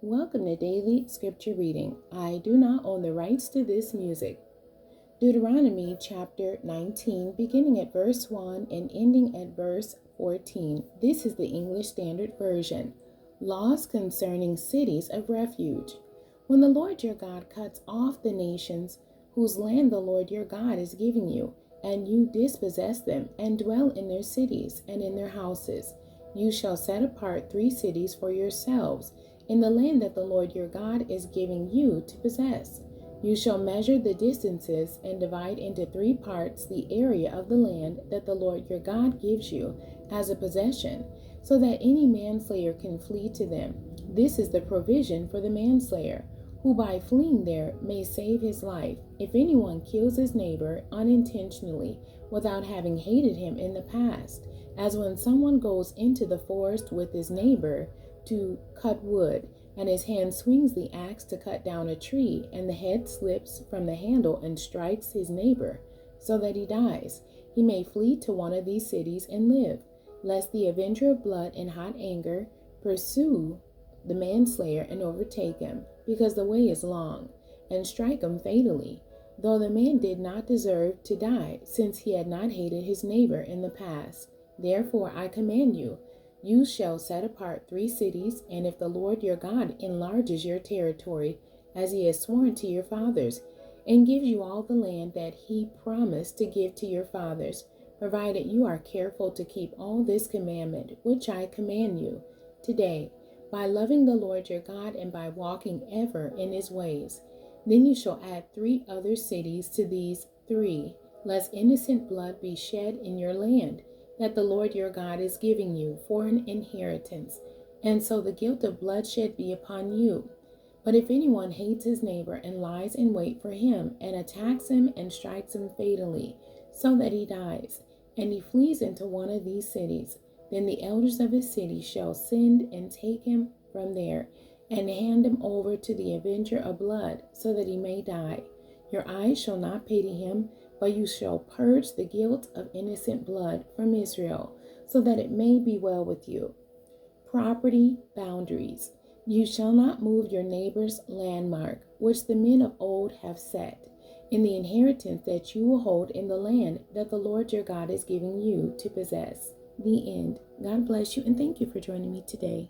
Welcome to Daily Scripture Reading. I do not own the rights to this music. Deuteronomy chapter 19, beginning at verse 1 and ending at verse 14. This is the English Standard Version. Laws concerning cities of refuge. When the Lord your God cuts off the nations whose land the Lord your God is giving you, and you dispossess them and dwell in their cities and in their houses, you shall set apart 3 cities for yourselves in the land that the Lord your God is giving you to possess. You shall measure the distances and divide into 3 parts the area of the land that the Lord your God gives you as a possession, so that any manslayer can flee to them. This is the provision for the manslayer, who by fleeing there may save his life. If anyone kills his neighbor unintentionally without having hated him in the past, as when someone goes into the forest with his neighbor to cut wood, and his hand swings the axe to cut down a tree, and the head slips from the handle and strikes his neighbor, so that he dies, he may flee to one of these cities and live, lest the avenger of blood in hot anger pursue the manslayer and overtake him, because the way is long, and strike him fatally, though the man did not deserve to die, since he had not hated his neighbor in the past. Therefore I command you, you shall set apart 3 cities, and if the Lord your God enlarges your territory, as he has sworn to your fathers, and gives you all the land that he promised to give to your fathers, provided you are careful to keep all this commandment, which I command you today, by loving the Lord your God and by walking ever in his ways. Then you shall add 3 other cities to these 3, lest innocent blood be shed in your land, that the Lord your God is giving you for an inheritance, and so the guilt of bloodshed be upon you. But if anyone hates his neighbor and lies in wait for him, and attacks him and strikes him fatally, so that he dies, and he flees into one of these cities, then the elders of his city shall send and take him from there, and hand him over to the avenger of blood, so that he may die. Your eyes shall not pity him, but you shall purge the guilt of innocent blood from Israel, so that it may be well with you. Property boundaries. You shall not move your neighbor's landmark, which the men of old have set, in the inheritance that you will hold in the land that the Lord your God is giving you to possess. The end. God bless you, and thank you for joining me today.